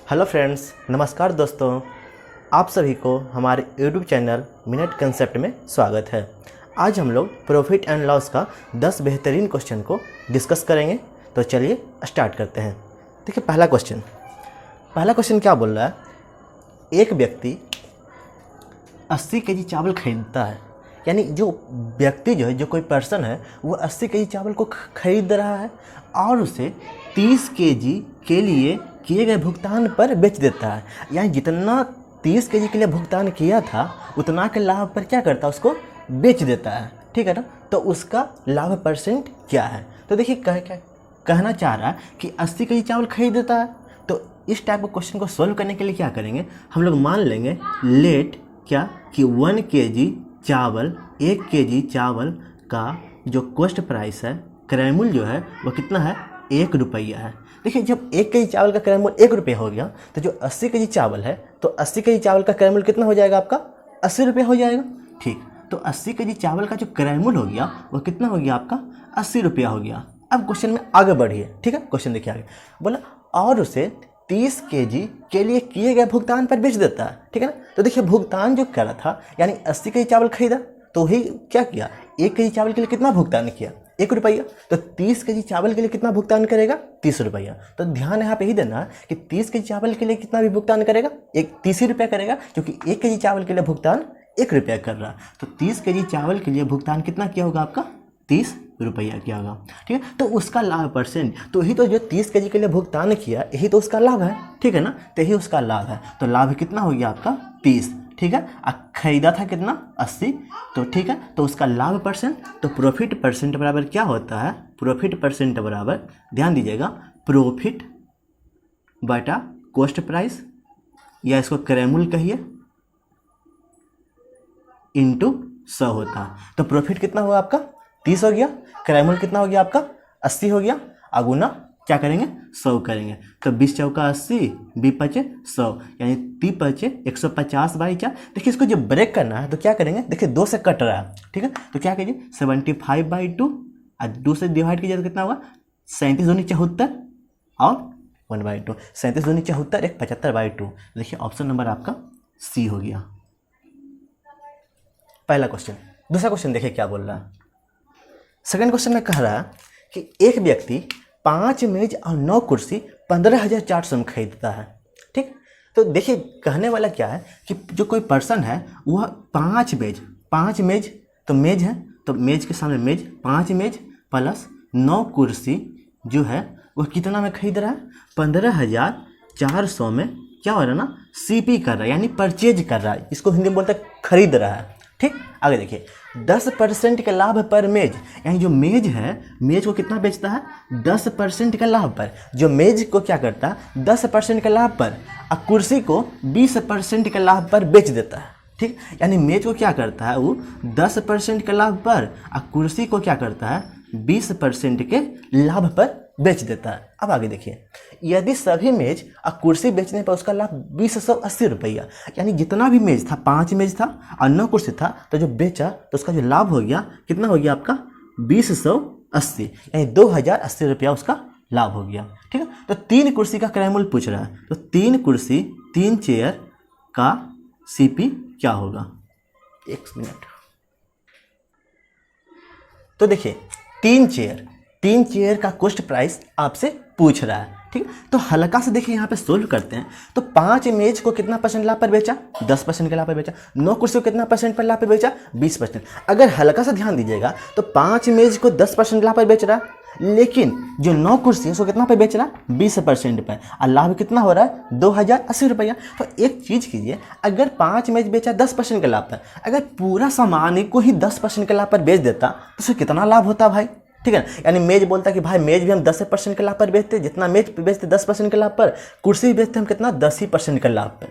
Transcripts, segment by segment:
Hello friends, नमस्कार दोस्तों। आप सभी को हमारे यूट्यूब चैनल मिनट कंसेप्ट में स्वागत है। आज हम लोग प्रॉफिट एंड लॉस का 10 बेहतरीन क्वेश्चन को डिस्कस करेंगे। तो चलिए स्टार्ट करते हैं। देखिए पहला क्वेश्चन क्या बोल रहा है। एक व्यक्ति 80 केजी चावल खरीदता है, यानी जो व्यक्ति जो कोई पर्सन है वो 80 केजी चावल को खरीद रहा है और उसे 30 केजी के लिए किए गए भुगतान पर बेच देता है। यानी जितना 30 केजी के लिए भुगतान किया था उतना के लाभ पर क्या करता है, उसको बेच देता है। ठीक है ना। तो उसका लाभ परसेंट क्या है। तो देखिए कहना चाह रहा है कि 80 केजी चावल खरीद देता है। तो इस टाइप के क्वेश्चन को सोल्व करने के लिए क्या करेंगे, हम लोग मान लेंगे लेट क्या कि 1 केजी चावल 1 केजी चावल का जो कॉस्ट प्राइस है, क्रय मूल्य जो है वो कितना है, 1 रुपया है। देखिए जब 1 केजी चावल का क्रय मूल्य 1 रुपया हो गया तो जो 80 केजी चावल है तो 80 केजी चावल का क्रय मूल्य कितना हो जाएगा, आपका 80 रुपया हो जाएगा। ठीक, तो 80 केजी चावल का जो क्रय मूल्य हो गया वो कितना हो गया, आपका 80 रुपया हो गया। अब क्वेश्चन में आगे बढ़िए। ठीक है, क्वेश्चन देखिए आगे बोला और उसे 30 केजी के लिए किए गए भुगतान पर बेच देता है। ठीक है ना। तो देखिए भुगतान जो करा था यानी 80 केजी चावल खरीदा तो ही क्या किया, 1 केजी चावल के लिए कितना भुगतान किया, 1 रुपया। तो 30 केजी चावल के लिए कितना भुगतान करेगा, 30 रुपया। तो ध्यान यहाँ पे ही देना कि 30 केजी चावल के लिए कितना भी भुगतान करेगा, 30 ही रुपया करेगा, क्योंकि 1 केजी चावल के लिए भुगतान 1 रुपया कर रहा है। तो 30 केजी चावल के लिए भुगतान कितना किया होगा, आपका 30 रुपया किया होगा। ठीक है, तो उसका लाभ परसेंट तो ही तो जो 30 केजी के लिए भुगतान किया यही तो उसका लाभ है। ठीक है ना, तो यही उसका लाभ है। तो लाभ कितना हो गया आपका 30। ठीक है, खरीदा था कितना 80। तो ठीक है, तो उसका लाभ परसेंट, तो प्रॉफिट परसेंट बराबर क्या होता है, प्रॉफिट परसेंट बराबर ध्यान दीजिएगा प्रॉफिट बटा कॉस्ट प्राइस, या इसको क्रय मूल्य कहिए, इंटू 100 होता है। तो प्रॉफिट कितना हुआ आपका 30 हो गया, क्रय मूल्य कितना हो गया आपका 80 हो गया, अगुना क्या करेंगे 100 करेंगे। तो 20 चौका 80, 20 पचे 100, यानी 30 पचे 150 बाई 4। देखिए इसको जब ब्रेक करना है तो क्या करेंगे, देखिए 2 से कट रहा है। ठीक है, तो क्या कीजिए 75/2 और 2 से डिवाइड कीजिए तो कितना होगा 37 दूनी 74 और 1/2, 37 दूनी 74, 1 75/2। देखिए ऑप्शन नंबर आपका सी हो गया पहला क्वेश्चन। दूसरा क्वेश्चन देखिए क्या बोल रहा है। सेकंड क्वेश्चन में कह रहा है कि एक व्यक्ति 5 मेज और 9 कुर्सी 15,400 में खरीदता है। ठीक, तो देखिए कहने वाला क्या है कि जो कोई पर्सन है वह 5 मेज तो मेज है, तो मेज के सामने मेज 5 मेज प्लस 9 कुर्सी जो है वह कितना में खरीद रहा है, 15,400 में क्या हो रहा है ना, सीपी कर रहा है, यानी परचेज कर रहा है। इसको हिंदी में बोलते हैं खरीद रहा है। ठीक, आगे देखिए 10% के लाभ पर मेज, यानी जो मेज है मेज को कितना बेचता है 10% के लाभ पर। जो मेज को क्या करता है 10% के लाभ पर, और कुर्सी को 20% के लाभ पर बेच देता है। ठीक, यानी मेज को क्या करता है वो 10% के लाभ पर, और कुर्सी को क्या करता है 20% के लाभ पर बेच देता है। अब आगे देखिए यदि सभी मेज और कुर्सी बेचने पर उसका लाभ 2080 रुपया, यानी जितना भी मेज था 5 मेज था और 9 कुर्सी था, तो जो बेचा तो उसका जो लाभ हो गया कितना हो गया आपका 2080, यानी 2080 रुपया उसका लाभ हो गया। ठीक है, तो 3 कुर्सी का क्रय मूल्य पूछ रहा है। तो 3 कुर्सी 3 चेयर का सीपी क्या होगा, 1 मिनट। तो देखिए 3 चेयर का कॉस्ट प्राइस आपसे पूछ रहा है। ठीक, तो हल्का से देखिए यहाँ पे सोल्व करते हैं। तो 5 मेज को कितना परसेंट लाभ पर बेचा, 10% के लाभ पर बेचा। 9 कुर्सी को कितना परसेंट पर लाभ पर बेचा, 20%। अगर हल्का से ध्यान दीजिएगा तो 5 मेज को 10% लाभ पर बेच रहा है, लेकिन जो 9 कुर्सी है उसको कितना पे बेच रहा है 20% पर, और लाभ कितना हो रहा है 2080 रुपया। तो एक चीज़ कीजिए, अगर 5 मेज बेचा 10% के लाभ पर, अगर पूरा सामान को ही 10% के लाभ पर बेच देता तो उसे कितना लाभ होता भाई। ठीक है, यानी मेज बोलता कि भाई मेज भी हम 10% के लाभ पर बेचते, जितना मेज बेचते 10% के लाभ पर, कुर्सी भी बेचते हम कितना 10% के लाभ पर।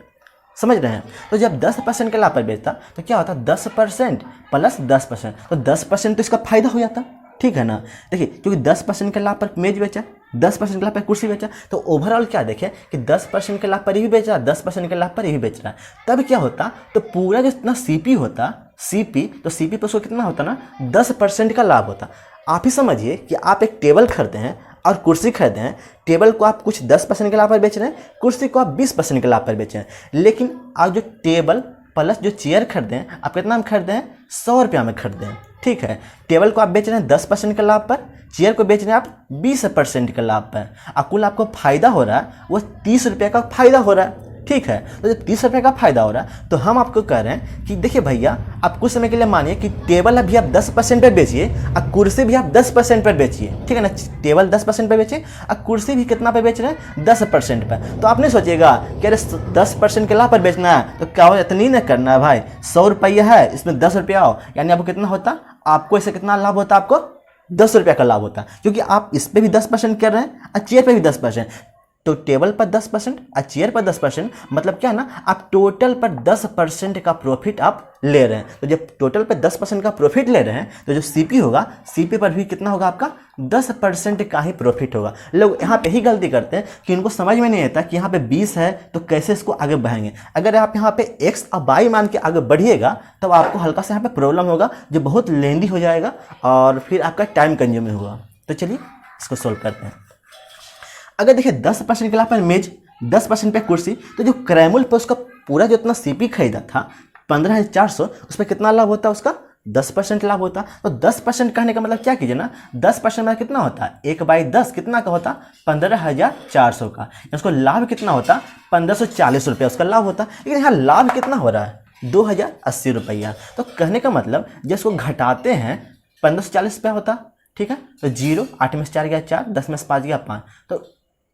समझ रहे हैं। तो जब 10% के लाभ पर बेचता तो क्या होता 10% प्लस 10%, तो 10% तो इसका फायदा हो जाता। ठीक है ना। देखिए क्योंकि 10% के लाभ पर मेज बेचा, 10% के लाभ पर कुर्सी बेचा, तो ओवरऑल क्या देखें कि 10% के लाभ पर ही बेच रहा है, 10% के लाभ पर ही बेच रहा है। तब क्या होता, तो पूरा जो इतना सीपी होता, तो सीपी पर उसको कितना होता ना 10% का लाभ होता। आप ही समझिए कि आप एक टेबल खरीदते हैं और कुर्सी खरीदे हैं, टेबल को आप कुछ 10% के लाभ पर बेच रहे हैं, कुर्सी को आप 20% के लाभ पर बेच रहे हैं। लेकिन आप जो टेबल प्लस जो चेयर खरीदे हैं आप कितना में खरीदे हैं, 100 रुपया में खरीदे हैं। ठीक है, टेबल को आप बेच रहे हैं 10% के लाभ पर, चेयर को बेच रहे हैं आप 20% के लाभ पर, और कुल आपको फायदा हो रहा है वो 30 रुपये का फायदा हो रहा है। ठीक है, तो जब 30 रुपये का फायदा हो रहा है तो हम आपको कह रहे हैं कि देखिए भैया, आप कुछ समय के लिए मानिए कि टेबल अभी आप 10% पर बेचिए और कुर्सी भी आप 10% पर बेचिए। ठीक है ना, टेबल 10% पर बेचिए और कुर्सी भी कितना पे बेच रहे हैं, 10% पर। तो आपने सोचिएगा कि अरे 10% के लाभ पर बेचना है तो क्या हो, इतनी नहीं करना है भाई, 100 रुपया है इसमें 10 रुपया हो, यानी आपको कितना होता, आपको इससे कितना लाभ होता, आपको 10 रुपया का लाभ होता, क्योंकि आप इस पर भी 10% कर रहे हैं और चेयर पर भी 10%। तो टेबल पर 10% और चेयर पर 10%, मतलब क्या है ना, आप टोटल पर 10% का प्रॉफिट आप ले रहे हैं। तो जब टोटल पर 10% का प्रॉफिट ले रहे हैं तो जो सीपी होगा, सीपी पर भी कितना होगा, आपका 10% का ही प्रॉफिट होगा। लोग यहाँ पे ही गलती करते हैं कि इनको समझ में नहीं आता कि यहाँ पे 20 है तो कैसे इसको आगे बढ़ाएंगे। अगर आप यहाँ पे x और y मान के आगे बढ़िएगा तब आपको हल्का सा यहाँ पे प्रॉब्लम होगा, जो बहुत लेंदी हो जाएगा और फिर आपका टाइम कंज्यूमिंग होगा। तो चलिए इसको सोल्व करते हैं। अगर देखिए 10% के लाभ पर मेज, 10% पे कुर्सी, तो जो क्रैमुल पे उसका पूरा जो इतना सीपी खरीदा था 15,400, उस पर कितना लाभ होता, उसका 10% लाभ होता। तो 10% कहने का मतलब क्या कीजिए ना, 10% में कितना होता है, 1/10 कितना का होता, 15,400 का। उसको लाभ कितना होता, 1540 रुपया उसका लाभ होता। लेकिन यहाँ लाभ कितना हो रहा है, 2,080 रुपया। तो कहने का मतलब जब इसको घटाते हैं 1540 रुपया होता। ठीक है, तो 0, 8 में से 4 गया 4, 10 में से 5 गया 5, तो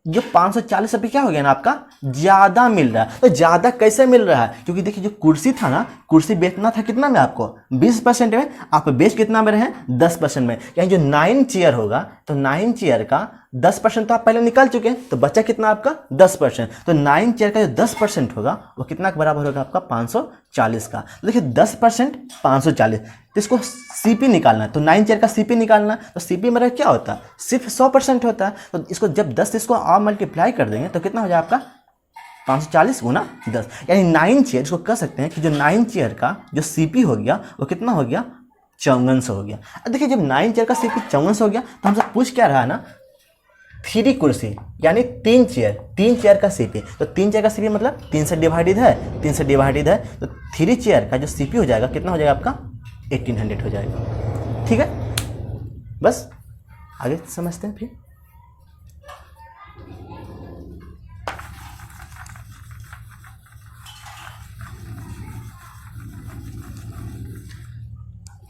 जो 540 रुपये क्या हो गया ना, आपका ज़्यादा मिल रहा है। तो ज़्यादा कैसे मिल रहा है, क्योंकि देखिए जो कुर्सी था ना, कुर्सी बेचना था कितना में, आपको 20% में, आप बेच कितना में रहे हैं, 10% में। यानी जो 9 चेयर होगा तो 9 चेयर का 10% तो आप पहले निकाल चुके हैं, तो बचा कितना आपका 10%। तो 9 चेयर का जो 10% होगा वो कितना के बराबर होगा, आपका 540 का। तो देखिए 10% 540, तो इसको सीपी निकालना है, तो 9 चेयर का सीपी निकालना है। तो सीपी मेरा क्या होता है, सिर्फ 100% होता है। तो इसको जब 10 से इसको आप मल्टीप्लाई कर देंगे तो कितना हो जाए आपका 540 गुना 10, यानी 9 चेयर। इसको कह सकते हैं कि जो 9 चेयर का जो सीपी हो गया वो कितना हो गया, 5400 हो गया। अब देखिए जब 9 चेयर का सीपी 5400 हो गया तो हमसे पूछ क्या रहा है ना, 3 कुर्सी यानी 3 चेयर का सीपी। तो 3 चेयर का सीपी मतलब 3 से डिवाइडेड है, 3 से डिवाइडेड है, तो 3 चेयर का जो सीपी हो जाएगा कितना हो जाएगा आपका 1800 हो जाएगा। ठीक है, बस आगे समझते हैं फिर।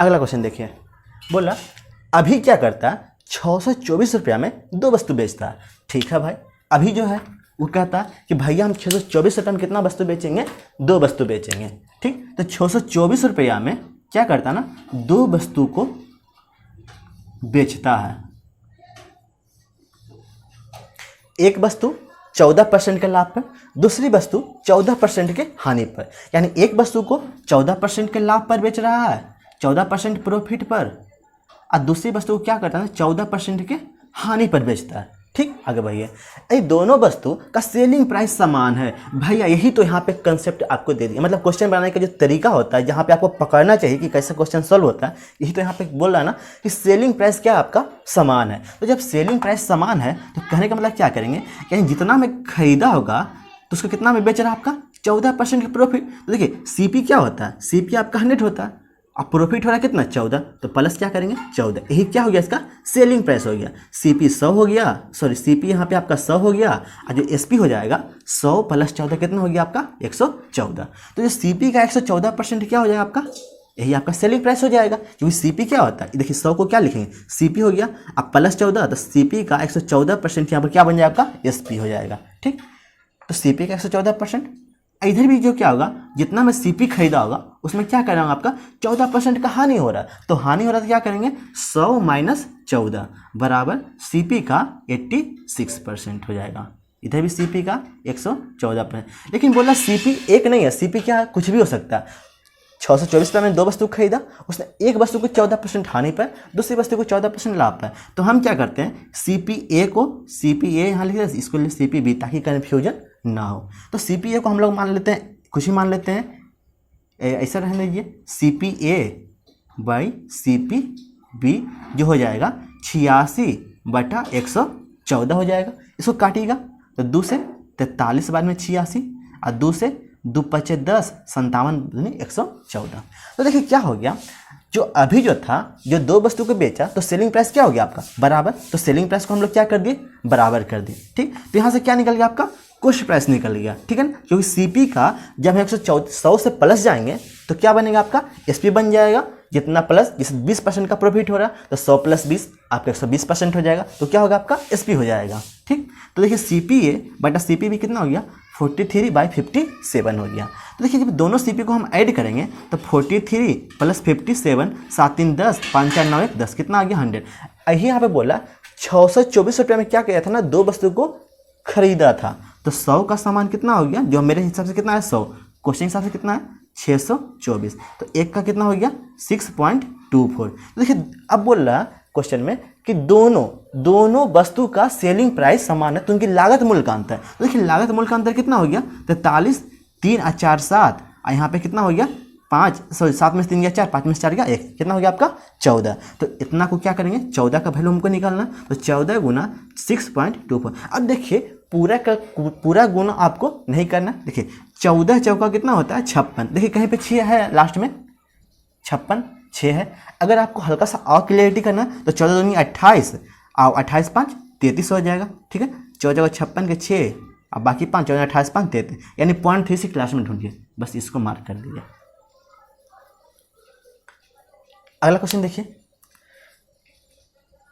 अगला क्वेश्चन देखिए, बोला अभी क्या करता है, 624 रुपया में 2 वस्तु बेचता है। ठीक है भाई, अभी जो है वो कहता है कि भैया हम 624 रुपये में कितना वस्तु बेचेंगे, 2 वस्तु बेचेंगे। ठीक, तो 624 रुपया में क्या करता है ना, 2 वस्तु को बेचता है। एक वस्तु 14% के लाभ पर, दूसरी वस्तु 14% के हानि पर। यानी एक वस्तु को 14% के लाभ पर बेच रहा है, 14% प्रॉफिट पर, और दूसरी वस्तु को क्या करता है, 14% के हानि पर बेचता है। ठीक, आगे बढ़िए। ये दोनों वस्तु का सेलिंग प्राइस समान है। भैया यही तो यहाँ पे कंसेप्ट आपको दे दिया, मतलब क्वेश्चन बनाने का जो तरीका होता है, जहाँ पे आपको पकड़ना चाहिए कि कैसे क्वेश्चन सॉल्व होता है, यही तो यहाँ पे बोल रहा है ना कि सेलिंग प्राइस क्या आपका समान है। तो जब सेलिंग प्राइस समान है तो कहने का मतलब क्या करेंगे, यानी जितना में खरीदा होगा तो उसको कितना में बेच रहा है, आपका 14% का प्रॉफिट। तो देखिए सीपी क्या होता है, सीपी आपका 100 होता है, अब प्रॉफिट हो रहा है कितना 14, तो प्लस क्या करेंगे 14, यही क्या हो गया, इसका सेलिंग प्राइस हो गया। सीपी 100 हो गया, सॉरी सीपी यहाँ पे आपका 100 हो गया, और जो एसपी हो जाएगा 100 + 14 कितना हो गया आपका 114। तो जो सीपी का 114% क्या हो जाएगा आपका, यही आपका सेलिंग प्राइस हो जाएगा। क्योंकि सीपी क्या होता है, देखिए 100 को क्या लिखेंगे, सीपी हो गया, अब +14, तो सीपी का 114% यहाँ पर क्या बन जाएगा आपका एसपी हो जाएगा। ठीक, तो सीपी का 114%। इधर भी जो क्या होगा, जितना मैं सीपी खरीदा होगा उसमें क्या कर रहा हूँ, आपका 14% का हानि हो रहा है। तो हानि हो रहा है तो क्या करेंगे, 100 - 14 बराबर सीपी का 86% हो जाएगा। इधर भी सीपी का 114%। लेकिन बोला सीपी एक नहीं है, सीपी क्या है, कुछ भी हो सकता है। 624 रुपये में 2 वस्तु खरीदा, उसने एक वस्तु को 14% हानि पर, दूसरी वस्तु को 14% लाभ पर। तो हम क्या करते हैं, सीपी ए को सीपी ए यहाँ लिख दें, इसको लिख सीपी बी, ताकि कन्फ्यूजन ना हो। तो सीपी ए को हम लोग मान लेते हैं, कुछ ही मान लेते हैं, ऐसा रहने दीजिए, CP A by CP B जो हो जाएगा 86/114। 14 हो जाएगा। इसको काटिएगा तो 2 से 43 बाद में 86 और 2 से 2 पचे 10 57 114। तो देखिए क्या हो गया, जो अभी जो था जो दो वस्तु को बेचा तो सेलिंग प्राइस क्या हो गया आपका बराबर, तो सेलिंग प्राइस को हम लोग क्या कर दिए बराबर कर दिए। ठीक, तो यहाँ से क्या निकल गया आपका कॉस्ट प्राइस निकल गया। ठीक है ना, क्योंकि सीपी का जब हम 100 से प्लस जाएंगे तो क्या बनेगा आपका एसपी बन जाएगा। जितना प्लस जैसे 20% का प्रॉफिट हो रहा है तो 100 + 20 आपका 120% हो जाएगा, तो क्या होगा आपका एसपी हो जाएगा। ठीक, तो देखिए सीपीए बटा सीपी भी कितना हो गया 43/57 हो गया। तो देखिए जब दोनों सीपी को हम ऐड करेंगे तो 43 + 57 7 3 10 5 4 9 1 10 कितना आ गया 100। यही यहाँ पे बोला 624 रुपये में क्या किया था ना, दो वस्तु को खरीदा था, तो 100 का सामान कितना हो गया, जो मेरे हिसाब से कितना है 100, क्वेश्चन हिसाब से कितना है 624, तो एक का कितना हो गया 6.24। तो देखिए अब बोल रहा है क्वेश्चन में कि दोनों वस्तु का सेलिंग प्राइस समान है तो उनकी लागत मूल्य का अंतर। तो देखिए लागत मूल्य का अंतर कितना हो गया 43, 3 और 4 7, और यहाँ पे कितना हो गया 7 में से 3 गया 4, 5 में से 4 गया 1, कितना हो गया आपका 14। तो इतना को क्या करेंगे 14 का वैल्यू हमको निकालना, तो 14 गुना 6.24। अब देखिए पूरा गुना आपको नहीं करना। देखिए 14 चौका कितना होता है 56, देखिए कहीं पे 6 है लास्ट में 56 6 है। अगर आपको हल्का सा और क्लियरिटी करना तो 14 दूनी 28 और 28 5 33 हो जाएगा। ठीक है, 14 56 के 6 और बाकी 5 14 28 5 33, यानी 0.3 से क्लास में ढूंढिए, बस इसको मार्क कर दीजिए। अगला क्वेश्चन देखिए,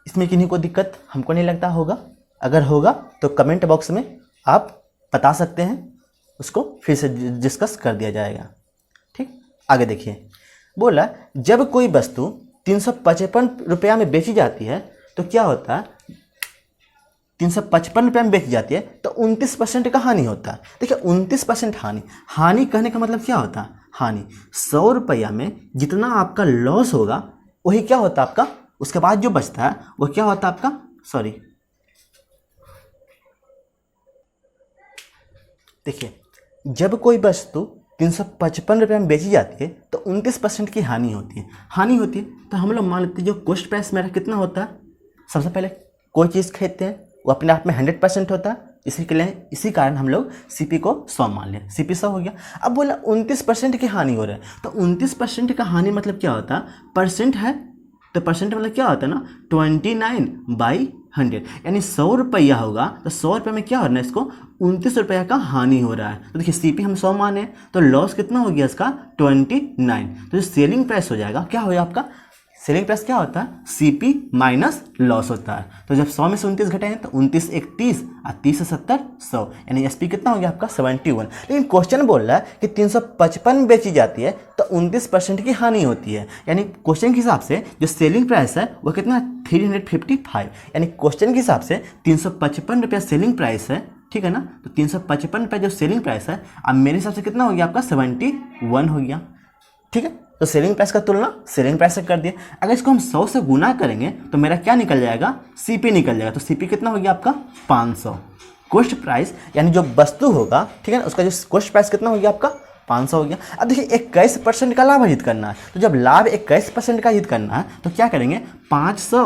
इसमें किन्हीं को दिक्कत हमको नहीं लगता होगा, अगर होगा तो कमेंट बॉक्स में आप बता सकते हैं, उसको फिर से डिस्कस कर दिया जाएगा। ठीक, आगे देखिए बोला जब कोई वस्तु 355 रुपया में बेची जाती है तो क्या होता है 355 रुपये में बेची जाती है तो 29% का हानि होता है। देखिए 29% हानि कहने का मतलब क्या होता है, हानि 100 रुपया में जितना आपका लॉस होगा वही क्या होता है आपका, उसके बाद जो बचता है वो क्या होता है आपका, देखिए जब कोई वस्तु 355 रुपये में बेची जाती है तो 29% की हानि होती है। तो हम लोग मान लेते हैं जो कॉस्ट प्राइस मेरा कितना होता है, सबसे पहले कोई चीज़ खरीदते हैं वो अपने आप में 100% होता है, इसी कारण हम लोग सीपी को 100 मान लें, सीपी 100 हो गया। अब बोला 29% की हानि हो रहा है, तो 29% का हानि मतलब क्या होता है, परसेंट है, तो परसेंट मतलब क्या होता है ना 29/100, यानी 100 रुपया होगा तो 100 रुपये में क्या हो रहा है इसको 29 रुपया का हानि हो रहा है। तो देखिए सीपी हम 100 माने तो लॉस कितना हो गया इसका 29, तो जो सेलिंग प्राइस हो जाएगा क्या हो गया आपका, सेलिंग प्राइस क्या होता है सीपी माइनस लॉस होता है। तो जब 100 में से 29 घटाएं तो 29 1 30 और 30 से 70 100, यानी एसपी कितना हो गया आपका 71। लेकिन क्वेश्चन बोल रहा है कि 355 बेची जाती है तो 29% की हानि होती है, यानी क्वेश्चन के हिसाब से जो सेलिंग प्राइस है वो कितना 355, यानी क्वेश्चन के हिसाब से 355 रुपया सेलिंग प्राइस है। ठीक है ना, तो 355 रुपया जो सेलिंग प्राइस है अब मेरे हिसाब से कितना हो गया आपका 71 हो गया। ठीक है, तो सेलिंग प्राइस का तुलना सेलिंग प्राइस से कर दिया। अगर इसको हम 100 से गुना करेंगे तो मेरा क्या निकल जाएगा सीपी निकल जाएगा, तो सीपी कितना हो गया आपका 500। कॉस्ट प्राइस यानी जो वस्तु होगा, ठीक है ना, उसका जो कॉस्ट प्राइस कितना हो गया आपका 500 हो गया। अब देखिए 21% का लाभ अर्जित करना है, तो जब लाभ 21% का अर्जित करना है तो क्या करेंगे 500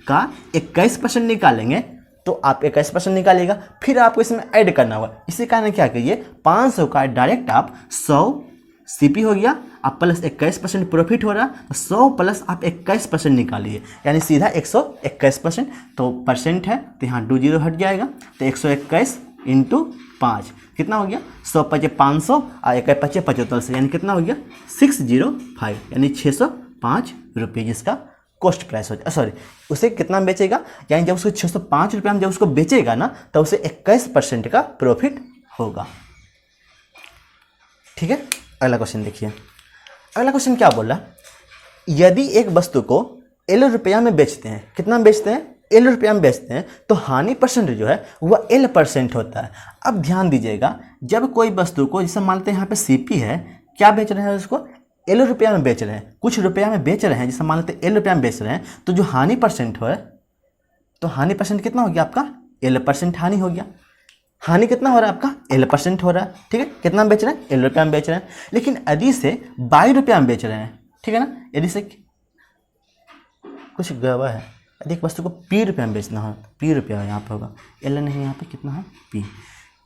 का 21% निकालेंगे, तो आप 21% निकालिएगा, फिर आपको इसमें ऐड करना होगा। इसी कारण क्या करिए 500 का डायरेक्ट आप 100 सीपी हो गया, आप प्लस 21% प्रॉफिट हो रहा, तो 100 प्लस आप 21% निकालिए, यानी सीधा 121%। तो परसेंट है तो यहाँ 2 0 हट जाएगा, तो 121 × 5 कितना हो गया 100 × 500 और 1 × 75 से, यानी कितना हो गया 605, यानी 605 रुपये जिसका कॉस्ट प्राइस हो जाए। उसे कितना में बेचेगा, यानी जब उसको 605 रुपये में जब उसको बेचेगा ना तो उसे 21% का प्रॉफिट होगा। ठीक है, अगला क्वेश्चन देखिए। अगला क्वेश्चन क्या बोला, यदि एक वस्तु को L रुपया में बेचते हैं, कितना में बेचते हैं L रुपया में बेचते हैं, तो हानि परसेंट जो है वह L% होता है। अब ध्यान दीजिएगा, जब कोई वस्तु को जैसे मान लेते हैं यहाँ पे सीपी है, क्या बेच रहे हैं उसको L रुपया में बेच रहे हैं, कुछ रुपया में बेच रहे हैं, जैसे मान लेते हैं L रुपया में बेच रहे हैं, तो जो हानि परसेंट है तो हानि परसेंट कितना हो गया आपका L% हानि हो गया। हानि कितना हो रहा है आपका L% हो रहा है। ठीक है, कितना में बेच रहे हैं L रुपया में बेच रहे हैं, लेकिन यदि से 22 रुपया में बेच रहे हैं, ठीक है ना, यदि से कुछ गवा है, यदि एक वस्तु को पी रुपये में बेचना हो, पी रुपया यहाँ पर होगा, एल नहीं, यहाँ पे कितना है पी।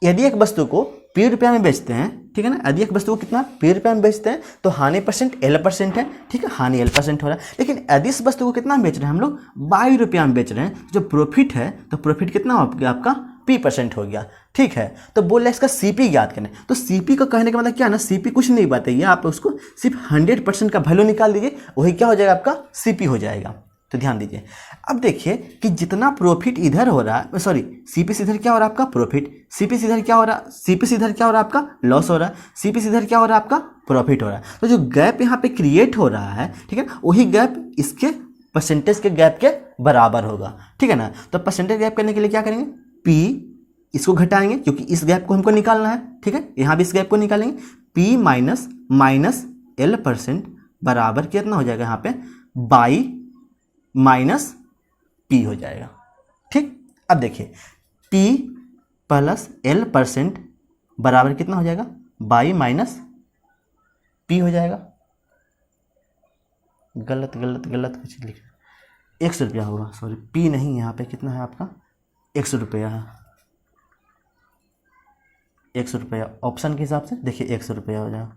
यदि एक वस्तु को पी रुपया में बेचते हैं, ठीक है ना, यदि एक वस्तु को कितना पी रुपया में बेचते हैं तो हानि परसेंट एल परसेंट है, ठीक है, हानि एल परसेंट हो रहा है। लेकिन यदि इस वस्तु को कितना बेच रहे हैं हम लोग, 22 रुपया में बेच रहे हैं, जो प्रॉफिट है तो प्रॉफिट कितना हो गया आपका, पी परसेंट हो गया, ठीक है। तो बोल रहे हैं इसका सीपी ज्ञात करें। तो सीपी को कहने का मतलब क्या है ना, सीपी कुछ नहीं बताइए, आप उसको सिर्फ 100% का वैल्यू निकाल दीजिए, वही क्या हो जाएगा आपका सीपी हो जाएगा। तो ध्यान दीजिए, अब देखिए कि जितना प्रॉफिट इधर हो रहा है, सॉरी सीपी से इधर क्या हो रहा है आपका प्रॉफिट, सीपी से इधर क्या हो रहा है, सीपी से इधर क्या हो रहा है आपका लॉस हो रहा है, सीपी से इधर क्या हो रहा है आपका प्रॉफिट हो रहा है। तो जो गैप यहाँ पे क्रिएट हो रहा है, ठीक है, वही गैप इसके परसेंटेज के गैप के बराबर होगा, ठीक है ना। तो परसेंटेज गैप करने के लिए क्या करेंगे, पी इसको घटाएंगे क्योंकि इस गैप को हमको निकालना है, ठीक है, यहाँ भी इस गैप को निकालेंगे, पी माइनस एल परसेंट बराबर कितना हो जाएगा यहाँ पे बाई माइनस पी हो जाएगा, ठीक। अब देखिए पी प्लस एल परसेंट बराबर कितना हो जाएगा, बाई माइनस पी हो जाएगा। गलत गलत गलत कुछ लिखा, 100 रुपया होगा, सॉरी पी नहीं, यहाँ पे कितना है आपका 100 रुपया है, 100 रुपया ऑप्शन के हिसाब से देखिए 100 रुपया हो जाएगा,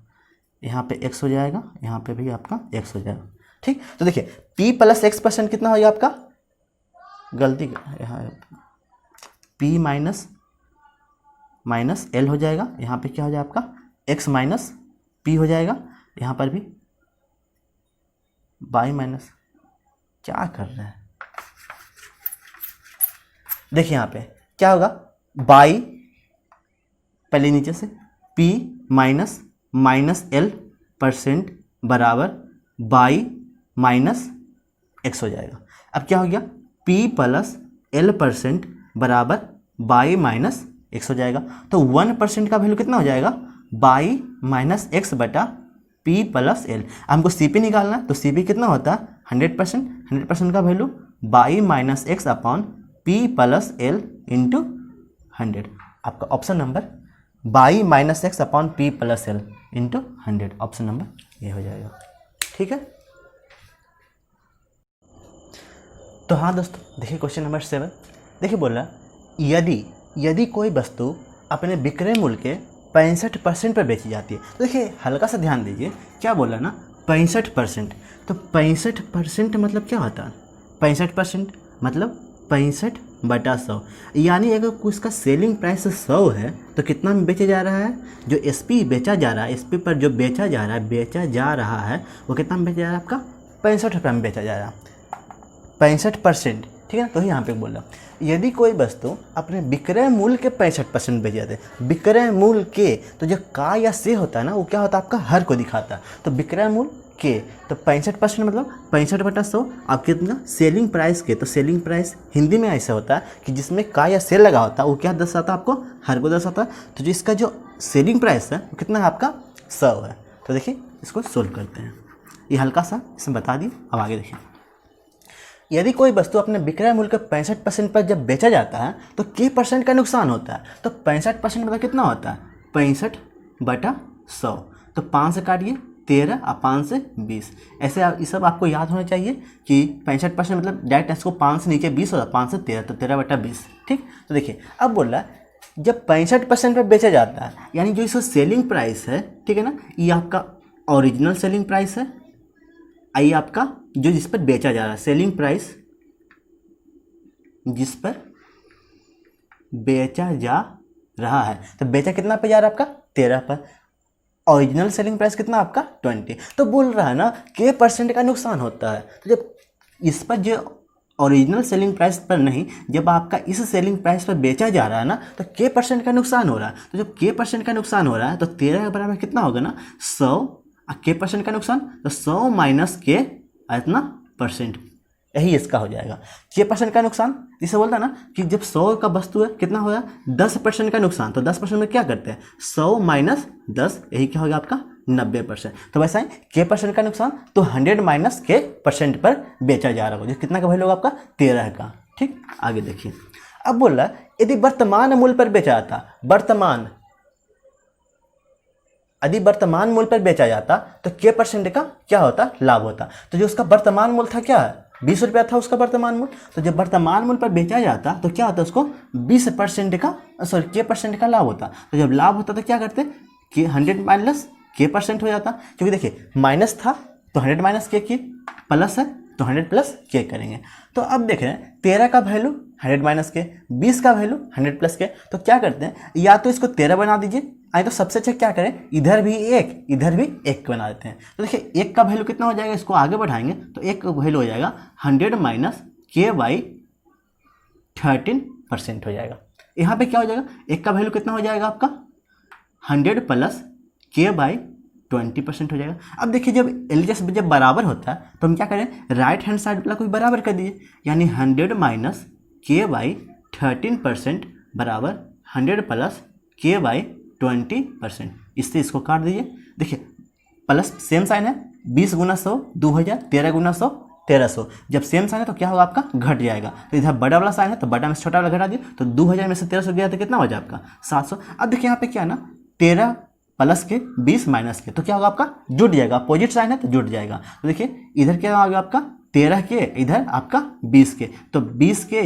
यहाँ पे x हो जाएगा, यहाँ पे भी आपका x हो जाएगा, ठीक। तो देखिए p प्लस एक्स परसेंट कितना हो गया आपका, गलती यहाँ p माइनस एल हो जाएगा, यहाँ पे क्या हो जाएगा आपका x माइनस पी हो जाएगा, यहाँ पर भी बाई माइनस, क्या कर रहे हैं, देखिए यहाँ पे क्या होगा, बाई पहले नीचे से p माइनस एल परसेंट बराबर बाई माइनस एक्स हो जाएगा। अब क्या हो गया, p प्लस एल परसेंट बराबर बाई माइनस एक्स हो जाएगा। तो 1% का वैल्यू कितना हो जाएगा, बाई माइनस एक्स बटा p प्लस एल। हमको CP निकालना है, तो CP कितना होता है 100% का value by minus x upon p plus L into 100। आपका option number by minus x upon p plus L into 100, option number ये हो जाएगा, ठीक है। तो हाँ दोस्तों देखिए क्वेश्चन नंबर 7, देखिए बोल रहा यदि कोई वस्तु अपने विक्रय मूल्य के 65% पर बेची जाती है, तो देखिए हल्का सा ध्यान दीजिए, क्या बोला ना 65%, तो 65% मतलब क्या होता है, 65% मतलब 65 बटा 100, यानी अगर उसका सेलिंग प्राइस 100 है तो कितना में बेचा जा रहा है, जो SP बेचा जा रहा है, SP पर जो बेचा जा रहा है वो कितना में बेचा जा रहा है आपका 65 रुपये में बेचा जा रहा है, 65%, ठीक है ना। तो यहाँ पे बोल रहा यदि कोई वस्तु अपने विक्रय मूल्य के 65% बेचे जाते हैं, विक्रय मूल्य के, तो जो का या से होता है ना वो क्या होता है आपका हर को दिखाता है, तो विक्रय मूल्य के, तो 65% मतलब 65 बटा 100, आप कितना सेलिंग प्राइस के, तो सेलिंग प्राइस हिंदी में ऐसा होता है कि जिसमें का या सेल लगा होता है वो क्या दर्शाता है आपको, हर को दर्शाता है। तो जो इसका जो सेलिंग प्राइस है वो कितना है आपका 100 है। तो देखिए इसको सोल्व करते हैं, ये हल्का सा इसमें बता दिए। अब आगे देखिए, यदि कोई वस्तु अपने विक्रय मूल्य के 65% पर जब बेचा जाता है तो k% का नुकसान होता है। तो 65% मतलब कितना होता है 65 बटा 100, तो 5 से काटिए 13 और 5 से 20, ऐसे ये सब आपको याद होना चाहिए कि 65% मतलब डायरेक्ट इसको 5 से नीचे 20 होता है, 5 से 13, तो 13 बटा 20, ठीक। तो देखिए अब बोल रहा है जब 65% पर बेचा जाता है, यानी जो इसका सेलिंग प्राइस है, ठीक है ना, ये आपका ओरिजिनल सेलिंग प्राइस है, आई आपका जो जिस पर बेचा जा रहा है, सेलिंग प्राइस जिस पर बेचा जा रहा है, तो बेचा कितना पे जा रहा है आपका 13 पर, ओरिजिनल सेलिंग प्राइस कितना आपका 20। तो बोल रहा है ना k% का नुकसान होता है। तो जब इस पर जो ओरिजिनल सेलिंग प्राइस पर नहीं, जब आपका इस सेलिंग प्राइस पर बेचा जा रहा है ना, तो k% का नुकसान हो रहा है। तो जब k% का नुकसान हो रहा है तो 13 के बराबर कितना होगा ना 100, k% का नुकसान, तो 100 माइनस के इतना परसेंट, यही इसका हो जाएगा k% का नुकसान। इसे बोलता है ना कि जब 100 का वस्तु है कितना होगा 10% का नुकसान, तो 10% में क्या करते हैं 100 माइनस 10, यही क्या होगा आपका 90%। तो वैसा ही k% का नुकसान, तो 100 माइनस k% पर बेचा जा रहा होगा, जो कितना का वैल्यू होगा आपका 13 का, ठीक। आगे देखिए, अब बोल रहा है यदि वर्तमान मूल्य पर बेचा जाता, यदि वर्तमान मूल्य पर बेचा जाता तो k% का क्या होता लाभ होता। तो जो उसका वर्तमान मूल्य था क्या है ₹20 था उसका वर्तमान मूल्य, तो जब वर्तमान मूल्य पर बेचा जाता तो क्या होता उसको 20% का K% का लाभ होता। तो जब लाभ होता तो क्या करते कि 100 माइनस K% हो जाता, क्योंकि देखिए माइनस था तो 100 माइनस K, प्लस है तो 100 प्लस K करेंगे। तो अब देख रहे हैं 13 का वैल्यू 100 माइनस K, 20 का वैल्यू 100 प्लस K, तो क्या करते हैं या तो इसको 13 बना दीजिए, आई तो सबसे अच्छा क्या करें इधर भी एक इधर भी एक बना देते हैं। तो देखिए एक का वैल्यू कितना हो जाएगा, इसको आगे बढ़ाएंगे तो एक का वैल्यू हो जाएगा 100 माइनस K/13% हो जाएगा। यहाँ पे क्या हो जाएगा, एक का वैल्यू कितना हो जाएगा आपका 100 प्लस K/20% हो जाएगा। अब देखिए जब LHS जब बराबर होता है तो हम क्या करें, राइट हैंड साइड वाला कोई बराबर कर दिए, यानी 100 माइनस K/13% बराबर 100 प्लस K/20%, इससे इसको काट दीजिए। देखिए प्लस सेम साइन है, 20 गुना 100 2000, 13 गुना 100 1300, जब सेम साइन है तो क्या होगा आपका घट जाएगा। तो इधर बड़ा वाला साइन है तो बड़ा में से छोटा वाला घटा दिए, तो 2000 में से 1300 गया तो कितना हो जाएगा आपका 700। अब देखिए यहाँ पे क्या है ना 13 प्लस के 20 माइनस के, तो क्या होगा आपका जुट जाएगा, अपोजिट साइन है तो जुट जाएगा। तो देखिए इधर क्या होगा आपका 13 के, इधर आपका 20 के, तो 20 के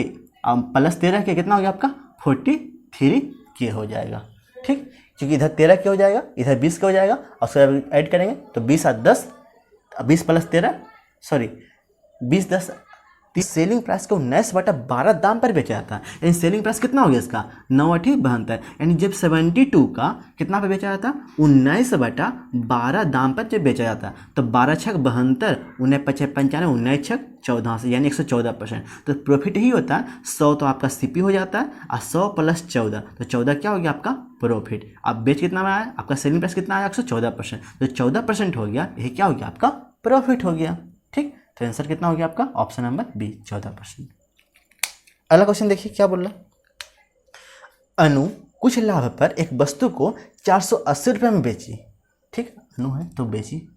प्लस 13 के कितना हो गया आपका 43 के हो जाएगा। ठीक, क्योंकि इधर 13 के हो जाएगा इधर 20 के हो जाएगा, और उसको ऐड करेंगे तो 20 और 10, 20 प्लस 13 सॉरी 20 10 सेलिंग प्राइस को 19/12 दाम पर बेचा जाता है। यानी सेलिंग प्राइस कितना हो गया इसका 9/72, यानी जब 72 का कितना पे बेचा जाता 19/12 दाम पर जब बेचा जाता तो 12 छक 72, 19 पचे 95, 19 छक 14 से यानी 114%। तो प्रॉफिट ही होता है 100 तो आपका CP हो जाता है, और 100 प्लस 14 तो 14 क्या हो गया आपका प्रॉफिट। अब बेच कितना में आया आपका सेलिंग प्राइस कितना आया 114%, तो 14% हो गया, यही क्या हो गया आपका प्रॉफिट हो गया। ठीक, तो आंसर कितना हो गया आपका ऑप्शन नंबर बी 14%। अगला क्वेश्चन देखिए क्या बोल रहा, अनु कुछ लाभ पर एक वस्तु को 480 रुपये में बेची। ठीक, अनु है तो बेची,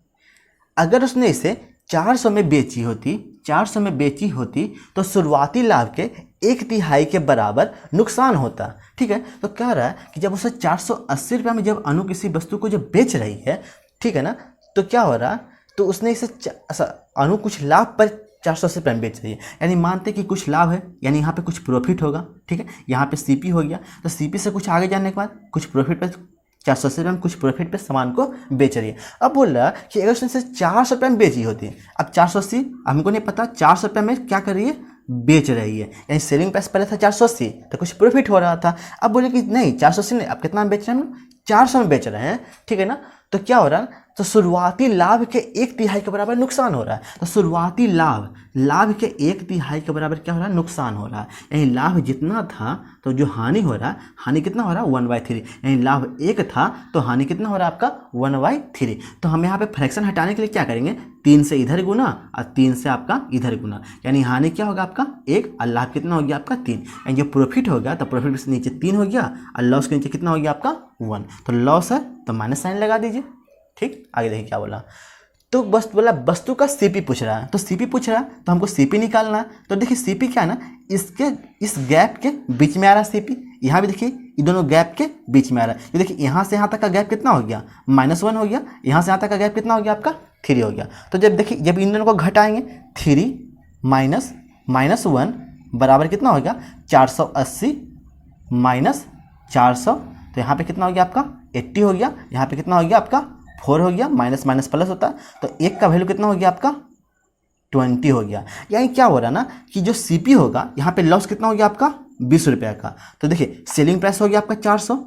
अगर उसने इसे 400 में बेची होती तो शुरुआती लाभ के 1/3 के बराबर नुकसान होता। ठीक है, तो कह रहा है कि जब उसे 480 रुपये में जब अनु किसी वस्तु को जब बेच रही है, ठीक है ना, तो क्या हो रहा है, तो उसने इसे अनु कुछ लाभ पर 480 रुपये में बेच रही है, यानी मानते कि कुछ लाभ है, यानी यहाँ पे कुछ प्रॉफिट होगा। ठीक है, यहाँ पे CP हो गया, तो CP से कुछ आगे जाने के बाद कुछ प्रॉफिट पे 480 रुपये में कुछ प्रॉफिट पे सामान को बेच रही है। अब बोल रहा है कि अगर उसने इसे 400 रुपये में बेची होती है, अब 480 हमको नहीं पता 400 रुपये में क्या कर रही है बेच रही है, यानी सेलिंग प्राइस पहले था 480 तो कुछ प्रॉफिट हो रहा था। अब बोले कि नहीं 480 नहीं, अब कितना में बेच रहे हैं हम 400 में बेच रहे हैं। ठीक है ना, तो क्या हो रहा है, तो शुरुआती लाभ के 1/3 के बराबर नुकसान हो रहा है। तो शुरुआती लाभ के 1/3 के बराबर क्या हो रहा है नुकसान हो रहा है, यानी लाभ जितना था तो जो हानि हो रहा है, हानि कितना हो रहा है 1/3, यानी लाभ 1 था तो हानि कितना हो रहा है आपका 1/3। तो हम यहाँ पे फ्रैक्शन हटाने के लिए क्या करेंगे, 3 से इधर गुना और 3 से आपका इधर गुना, यानी हानि क्या होगा आपका 1 और लाभ कितना हो गया आपका 3, यानी जो प्रॉफिट हो गया तो प्रॉफिट से नीचे 3 हो गया और लॉस के नीचे कितना हो गया आपका 1, तो लॉस है तो माइनस साइन लगा दीजिए। ठीक, आगे देखिए क्या बोला, तो बस बोला वस्तु का CP पूछ रहा है, तो CP पूछ रहा है तो हमको CP निकालना है। तो देखिए CP क्या है ना, इसके इस गैप के बीच में आ रहा है CP, यहाँ भी देखिए ये दोनों गैप के बीच में आ रहा है। ये देखिए यहाँ से यहाँ तक का गैप कितना हो गया -1 हो गया, यहाँ से यहाँ तक का गैप कितना हो गया आपका 3 हो गया। तो जब देखिए जब इन दोनों को घटाएंगे 3 माइनस -1 बराबर कितना हो गया 480 माइनस 400, तो यहाँ पे कितना हो गया आपका 80 हो गया, यहाँ पे कितना हो गया आपका 4 हो गया, माइनस माइनस प्लस होता है तो 1 का वैल्यू कितना हो गया आपका 20 हो गया। यानी क्या हो रहा है ना कि जो CP होगा यहाँ पे लॉस कितना हो गया आपका 20 रुपये का। तो देखिए सेलिंग प्राइस हो गया आपका 400,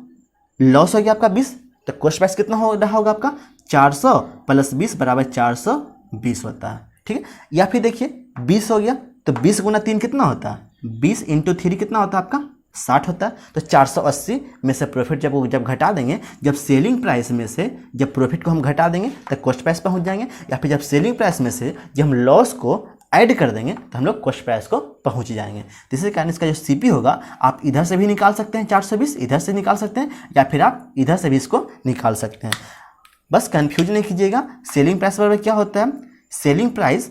लॉस हो गया आपका 20, तो कॉस्ट प्राइस कितना हो रहा होगा आपका 400 प्लस 20 बराबर 420 होता है। ठीक है, या फिर देखिए 20 हो गया तो 20 गुना 3 कितना होता है 20 × 3 कितना होता है आपका 60 होता है। तो 480 में से प्रॉफिट जब घटा देंगे, जब सेलिंग प्राइस में से जब प्रॉफिट को हम घटा देंगे तो कॉस्ट प्राइस पहुंच जाएंगे, या फिर जब सेलिंग प्राइस में से जब हम लॉस को ऐड कर देंगे तो हम लोग कॉस्ट प्राइस को पहुंच जाएंगे। तो इसी कारण इसका जो CP होगा आप इधर से भी निकाल सकते हैं 420, इधर से निकाल सकते हैं, या फिर आप इधर से भी इसको निकाल सकते हैं। बस कंफ्यूज नहीं कीजिएगा, सेलिंग प्राइस बराबर क्या होता है सेलिंग प्राइस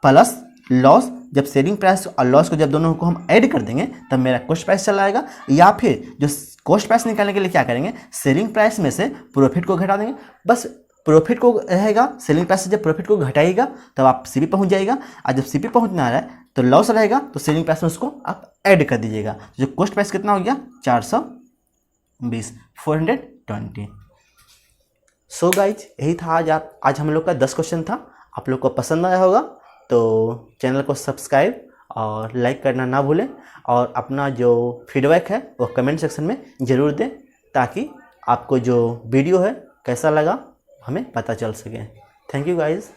प्लस लॉस, जब सेलिंग प्राइस और लॉस को जब दोनों को हम ऐड कर देंगे तब मेरा कॉस्ट प्राइस चला आएगा। या फिर जो कॉस्ट प्राइस निकालने के लिए क्या करेंगे सेलिंग प्राइस में से प्रॉफिट को घटा देंगे। बस प्रॉफिट को रहेगा, सेलिंग प्राइस से जब प्रॉफिट को घटाइएगा तब आप सीपी पहुंच जाएगा, और जब सीपी पहुंचना रहा है तो लॉस रहेगा तो सेलिंग प्राइस में उसको आप ऐड कर दीजिएगा। जो कॉस्ट प्राइस कितना हो गया 420, 420। सो गाइज यही था आज हम लोग का 10 क्वेश्चन था। आप लोग को पसंद आया होगा तो चैनल को सब्सक्राइब और लाइक करना ना भूलें, और अपना जो फीडबैक है वो कमेंट सेक्शन में ज़रूर दें, ताकि आपको जो वीडियो है कैसा लगा हमें पता चल सके। Thank you guys.